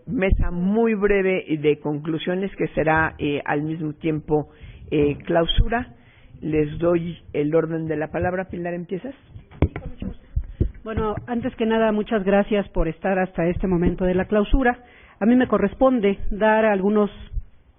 mesa muy breve de conclusiones que será al mismo tiempo clausura. Les doy el orden de la palabra. Pilar, ¿empiezas? Bueno, antes que nada, muchas gracias por estar hasta este momento de la clausura. A mí me corresponde dar algunos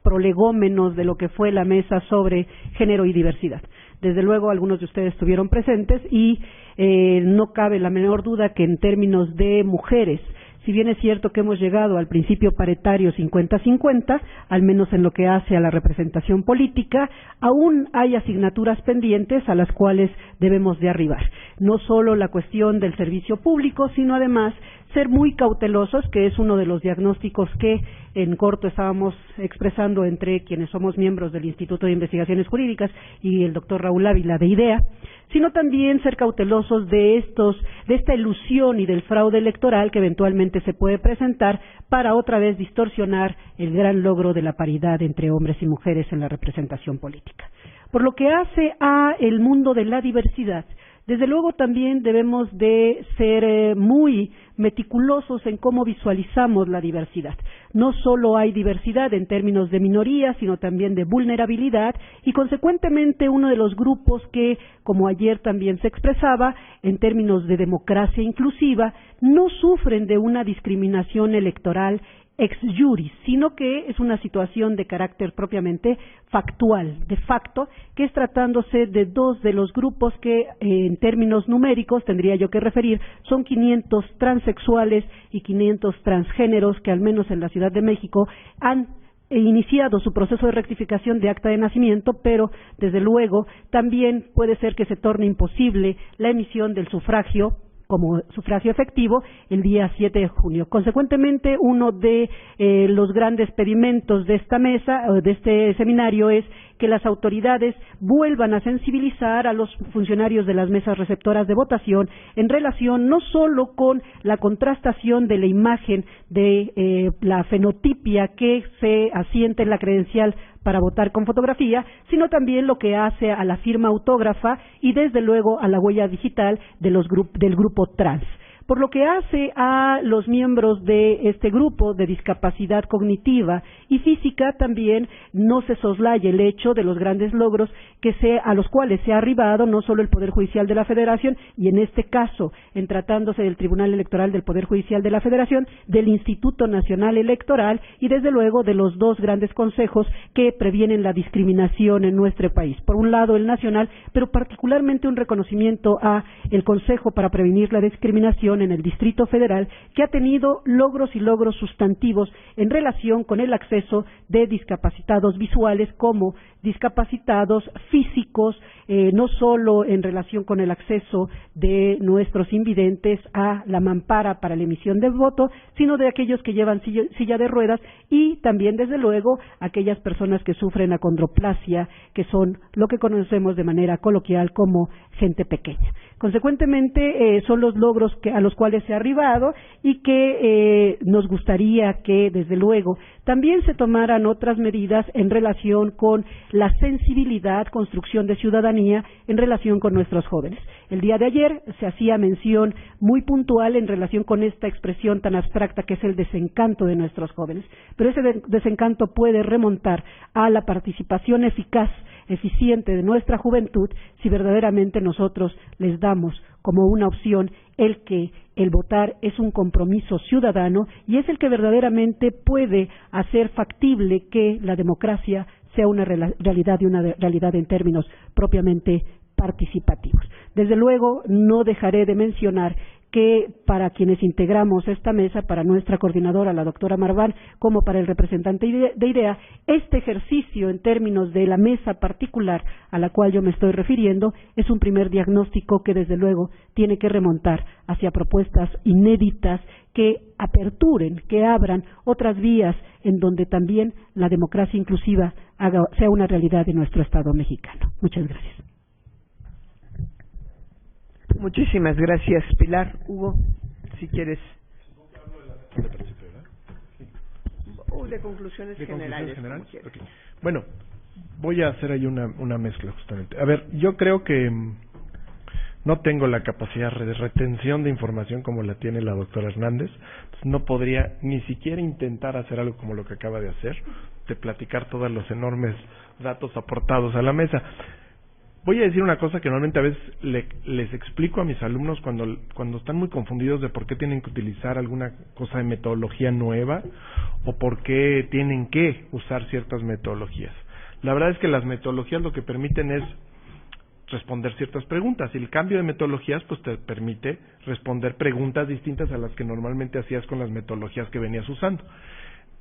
prolegómenos de lo que fue la mesa sobre género y diversidad. Desde luego, algunos de ustedes estuvieron presentes y no cabe la menor duda que en términos de mujeres, si bien es cierto que hemos llegado al principio paritario 50-50, al menos en lo que hace a la representación política, aún hay asignaturas pendientes a las cuales debemos de arribar. No solo la cuestión del servicio público, sino además ser muy cautelosos, que es uno de los diagnósticos que en corto estábamos expresando entre quienes somos miembros del Instituto de Investigaciones Jurídicas y el doctor Raúl Ávila de IDEA, sino también ser cautelosos de esta ilusión y del fraude electoral que eventualmente se puede presentar para otra vez distorsionar el gran logro de la paridad entre hombres y mujeres en la representación política. Por lo que hace a el mundo de la diversidad, desde luego también debemos de ser muy meticulosos en cómo visualizamos la diversidad. No solo hay diversidad en términos de minorías, sino también de vulnerabilidad y, consecuentemente, uno de los grupos que, como ayer también se expresaba, en términos de democracia inclusiva, no sufren de una discriminación electoral ex juris, sino que es una situación de carácter propiamente factual, de facto, que es tratándose de dos de los grupos que en términos numéricos tendría yo que referir, son 500 transexuales y 500 transgéneros que al menos en la Ciudad de México han iniciado su proceso de rectificación de acta de nacimiento, pero desde luego también puede ser que se torne imposible la emisión del sufragio como sufragio efectivo el día 7 de junio. Consecuentemente, uno de los grandes pedimentos de esta mesa, de este seminario, es que las autoridades vuelvan a sensibilizar a los funcionarios de las mesas receptoras de votación en relación no solo con la contrastación de la imagen de la fenotipia que se asienta en la credencial para votar con fotografía, sino también lo que hace a la firma autógrafa y desde luego a la huella digital de del grupo trans. Por lo que hace a los miembros de este grupo de discapacidad cognitiva y física, también no se soslaya el hecho de los grandes logros a los cuales se ha arribado no solo el Poder Judicial de la Federación, y en este caso, en tratándose del Tribunal Electoral del Poder Judicial de la Federación, del Instituto Nacional Electoral y desde luego de los dos grandes consejos que previenen la discriminación en nuestro país. Por un lado el nacional, pero particularmente un reconocimiento a el Consejo para Prevenir la Discriminación en el Distrito Federal, que ha tenido logros y logros sustantivos en relación con el acceso de discapacitados visuales como discapacitados físicos, no solo en relación con el acceso de nuestros invidentes a la mampara para la emisión del voto, sino de aquellos que llevan silla de ruedas y también, desde luego, aquellas personas que sufren acondroplasia, que son lo que conocemos de manera coloquial como gente pequeña. Consecuentemente, son los logros a los cuales se ha arribado y que nos gustaría que, desde luego, también se tomaran otras medidas en relación con la sensibilidad, construcción de ciudadanía en relación con nuestros jóvenes. El día de ayer se hacía mención muy puntual en relación con esta expresión tan abstracta que es el desencanto de nuestros jóvenes, pero ese desencanto puede remontar a la participación eficaz, eficiente de nuestra juventud si verdaderamente nosotros les damos como una opción el que el votar es un compromiso ciudadano y es el que verdaderamente puede hacer factible que la democracia sea una realidad y una realidad en términos propiamente participativos. Desde luego, no dejaré de mencionar que para quienes integramos esta mesa, para nuestra coordinadora, la doctora Marván, como para el representante de IDEA, este ejercicio en términos de la mesa particular a la cual yo me estoy refiriendo es un primer diagnóstico que desde luego tiene que remontar hacia propuestas inéditas que aperturen, que abran otras vías en donde también la democracia inclusiva sea una realidad de nuestro Estado mexicano. Muchas gracias. Muchísimas gracias, Pilar. Hugo, si quieres. De conclusiones generales. Okay. Bueno, voy a hacer ahí una mezcla justamente. A ver, yo creo que no tengo la capacidad de retención de información como la tiene la doctora Hernández, entonces no podría ni siquiera intentar hacer algo como lo que acaba de hacer, de platicar todos los enormes datos aportados a la mesa. Voy a decir una cosa que normalmente a veces les explico a mis alumnos cuando están muy confundidos de por qué tienen que utilizar alguna cosa de metodología nueva o por qué tienen que usar ciertas metodologías. La verdad es que las metodologías lo que permiten es responder ciertas preguntas, y el cambio de metodologías pues te permite responder preguntas distintas a las que normalmente hacías con las metodologías que venías usando.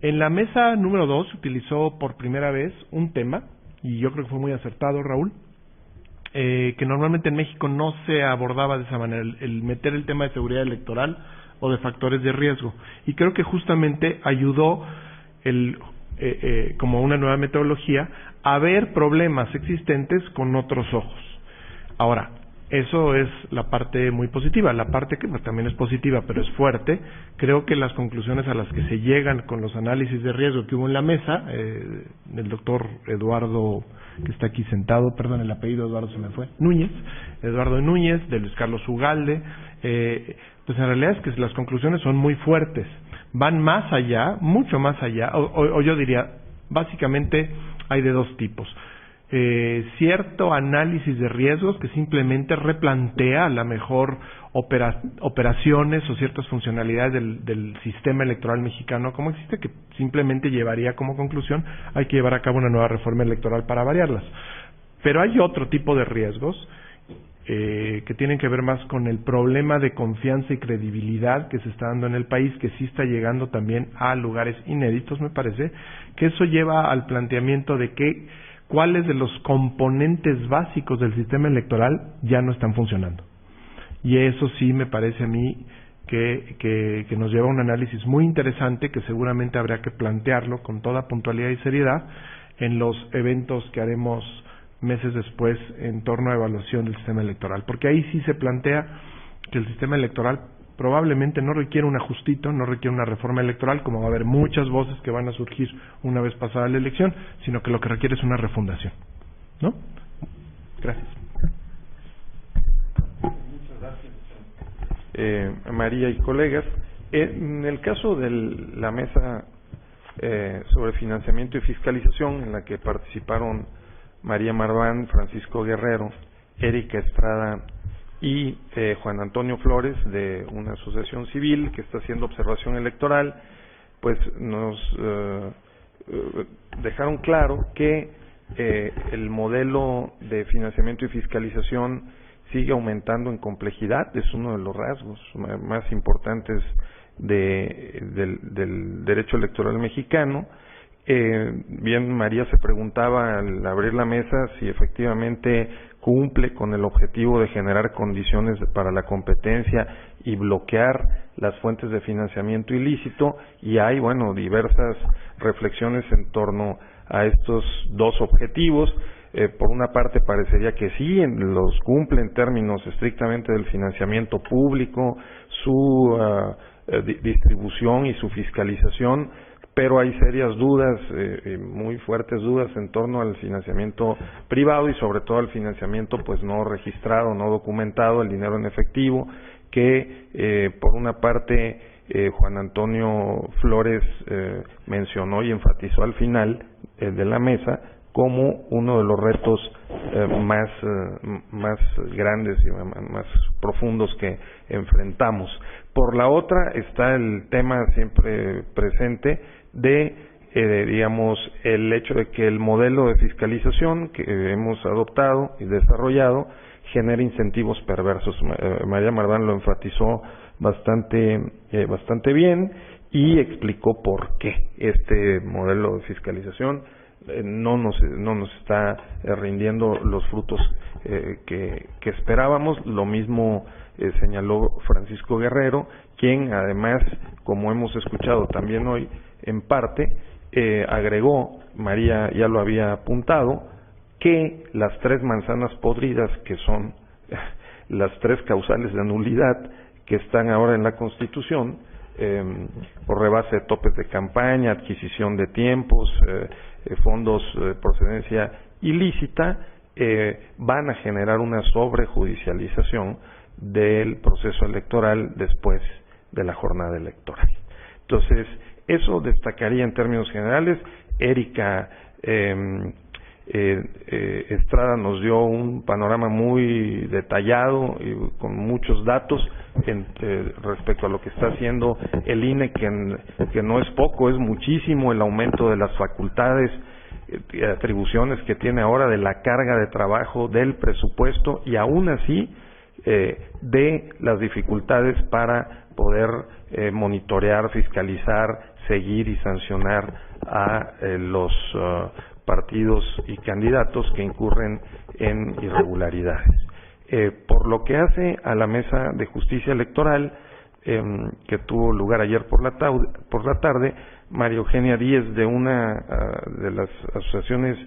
En la mesa número 2 se utilizó por primera vez un tema, y yo creo que fue muy acertado, Raúl, que normalmente en México no se abordaba de esa manera, el meter el tema de seguridad electoral o de factores de riesgo, y creo que justamente ayudó como una nueva metodología a ver problemas existentes con otros ojos. Ahora, eso es la parte muy positiva. La parte que también es positiva, pero es fuerte, creo que las conclusiones a las que se llegan con los análisis de riesgo que hubo en la mesa, del doctor Eduardo, que está aquí sentado, perdón, el apellido Eduardo se me fue, Eduardo Núñez, de Luis Carlos Ugalde, pues en realidad es que las conclusiones son muy fuertes, van más allá, mucho más allá, o yo diría, básicamente hay de dos tipos. Cierto análisis de riesgos que simplemente replantea a la mejor operaciones o ciertas funcionalidades del sistema electoral mexicano como existe, que simplemente llevaría como conclusión hay que llevar a cabo una nueva reforma electoral para variarlas. Pero hay otro tipo de riesgos que tienen que ver más con el problema de confianza y credibilidad que se está dando en el país, que sí está llegando también a lugares inéditos, me parece, que eso lleva al planteamiento de que cuáles de los componentes básicos del sistema electoral ya no están funcionando. Y eso sí me parece a mí que nos lleva a un análisis muy interesante que seguramente habrá que plantearlo con toda puntualidad y seriedad en los eventos que haremos meses después en torno a evaluación del sistema electoral. Porque ahí sí se plantea que el sistema electoral probablemente no requiere un ajustito, no requiere una reforma electoral, como va a haber muchas voces que van a surgir una vez pasada la elección, sino que lo que requiere es una refundación, ¿no? Gracias. Muchas gracias, María y colegas. En el caso de la mesa sobre financiamiento y fiscalización, en la que participaron María Marván, Francisco Guerrero, Erika Estrada y Juan Antonio Flores, de una asociación civil que está haciendo observación electoral, pues nos dejaron claro que el modelo de financiamiento y fiscalización sigue aumentando en complejidad. Es uno de los rasgos más importantes del derecho electoral mexicano. Bien, María se preguntaba al abrir la mesa si efectivamente cumple con el objetivo de generar condiciones para la competencia y bloquear las fuentes de financiamiento ilícito, y hay, bueno, diversas reflexiones en torno a estos dos objetivos. Por una parte parecería que sí, los cumple en términos estrictamente del financiamiento público, su distribución y su fiscalización, pero hay serias dudas, muy fuertes dudas en torno al financiamiento privado y sobre todo al financiamiento pues no registrado, no documentado, el dinero en efectivo, que por una parte Juan Antonio Flores mencionó y enfatizó al final de la mesa como uno de los retos más grandes y más profundos que enfrentamos. Por la otra está el tema siempre presente de digamos, el hecho de que el modelo de fiscalización que hemos adoptado y desarrollado genera incentivos perversos. María Marván lo enfatizó bastante bien y explicó por qué este modelo de fiscalización no nos está rindiendo los frutos que esperábamos. Lo mismo señaló Francisco Guerrero, quien además, como hemos escuchado también hoy en parte, agregó, María ya lo había apuntado, que las 3 manzanas podridas, que son las 3 causales de nulidad que están ahora en la Constitución, por rebase de topes de campaña, adquisición de tiempos, fondos de procedencia ilícita, van a generar una sobrejudicialización del proceso electoral después de la jornada electoral. Entonces, eso destacaría en términos generales. Erika Estrada nos dio un panorama muy detallado y con muchos datos respecto a lo que está haciendo el INE, que no es poco, es muchísimo el aumento de las facultades y atribuciones que tiene ahora, de la carga de trabajo, del presupuesto, y aún así de las dificultades para poder monitorear, fiscalizar, seguir y sancionar a los partidos y candidatos que incurren en irregularidades. Por lo que hace a la Mesa de Justicia Electoral, que tuvo lugar ayer por la tarde, María Eugenia Díez, de una de las asociaciones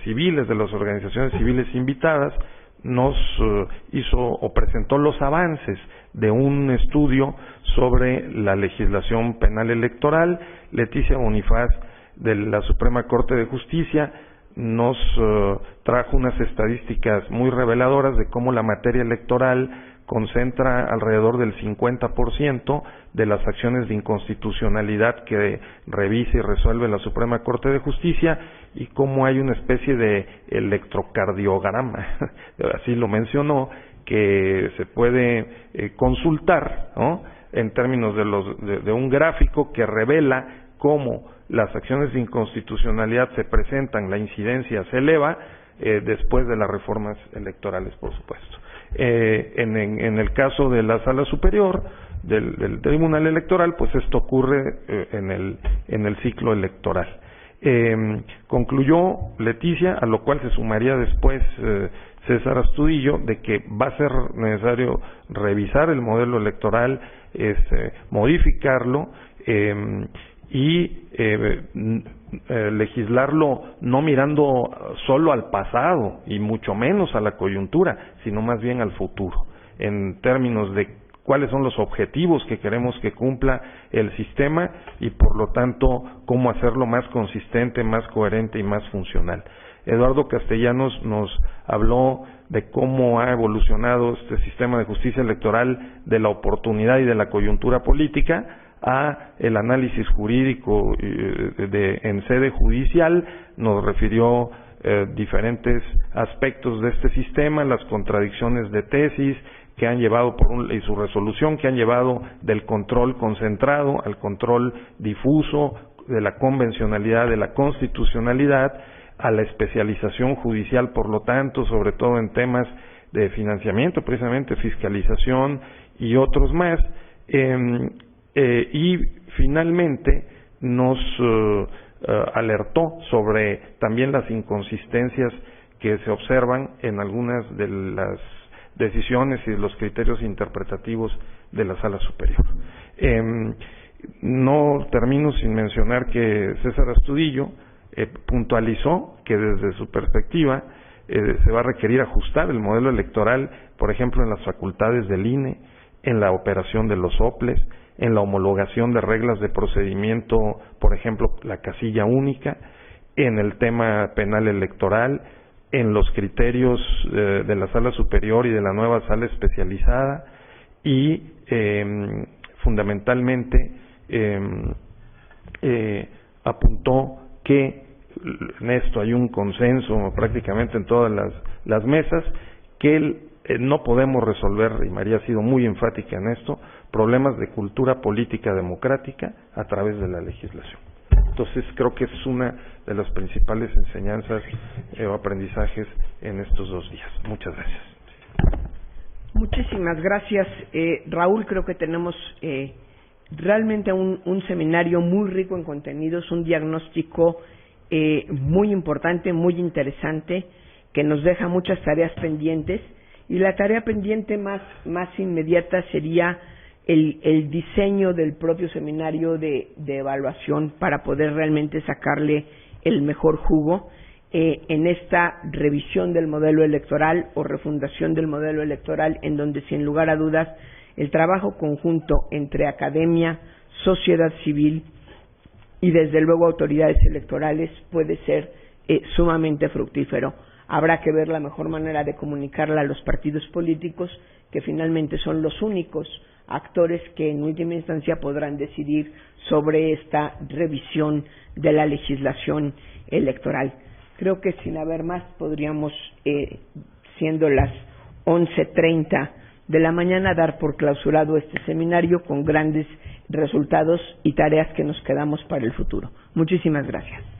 civiles, de las organizaciones civiles invitadas, nos hizo o presentó los avances de un estudio sobre la legislación penal electoral. Leticia Bonifaz, de la Suprema Corte de Justicia, nos trajo unas estadísticas muy reveladoras de cómo la materia electoral concentra alrededor del 50% de las acciones de inconstitucionalidad que revisa y resuelve la Suprema Corte de Justicia, y cómo hay una especie de electrocardiograma, así lo mencionó, que se puede consultar, ¿no?, en términos de un gráfico que revela cómo las acciones de inconstitucionalidad se presentan, la incidencia se eleva después de las reformas electorales, por supuesto. En el caso de la Sala Superior del Tribunal Electoral, pues esto ocurre en el ciclo electoral. Concluyó Leticia, a lo cual se sumaría después César Astudillo, de que va a ser necesario revisar el modelo electoral, modificarlo y legislarlo no mirando solo al pasado y mucho menos a la coyuntura, sino más bien al futuro, en términos de cuáles son los objetivos que queremos que cumpla el sistema y, por lo tanto, cómo hacerlo más consistente, más coherente y más funcional. Eduardo Castellanos nos habló de cómo ha evolucionado este sistema de justicia electoral, de la oportunidad y de la coyuntura política a el análisis jurídico en sede judicial. Nos refirió diferentes aspectos de este sistema, las contradicciones de tesis que han llevado y su resolución, que han llevado del control concentrado al control difuso, de la convencionalidad, de la constitucionalidad, a la especialización judicial, por lo tanto, sobre todo en temas de financiamiento, precisamente fiscalización y otros más. Y finalmente nos alertó sobre también las inconsistencias que se observan en algunas de las decisiones y los criterios interpretativos de la Sala Superior. No termino sin mencionar que César Astudillo puntualizó que desde su perspectiva se va a requerir ajustar el modelo electoral, por ejemplo, en las facultades del INE, en la operación de los soples, en la homologación de reglas de procedimiento, por ejemplo, la casilla única, en el tema penal electoral, en los criterios de la Sala Superior y de la nueva Sala Especializada, y fundamentalmente apuntó que en esto hay un consenso prácticamente en todas las mesas, que no podemos resolver, y María ha sido muy enfática en esto, problemas de cultura política democrática a través de la legislación. Entonces creo que es una de las principales enseñanzas o aprendizajes en estos 2 días. Muchas gracias. Muchísimas gracias, Raúl. Creo que tenemos realmente un seminario muy rico en contenidos, un diagnóstico muy importante, muy interesante, que nos deja muchas tareas pendientes, y la tarea pendiente más inmediata sería el diseño del propio seminario de evaluación para poder realmente sacarle el mejor jugo en esta revisión del modelo electoral o refundación del modelo electoral, en donde, sin lugar a dudas, el trabajo conjunto entre academia, sociedad civil y, desde luego, autoridades electorales puede ser sumamente fructífero. Habrá que ver la mejor manera de comunicarla a los partidos políticos, que finalmente son los únicos actores que en última instancia podrán decidir sobre esta revisión de la legislación electoral. Creo que sin haber más podríamos, siendo las 11:30 de la mañana, dar por clausurado este seminario con grandes resultados y tareas que nos quedamos para el futuro. Muchísimas gracias.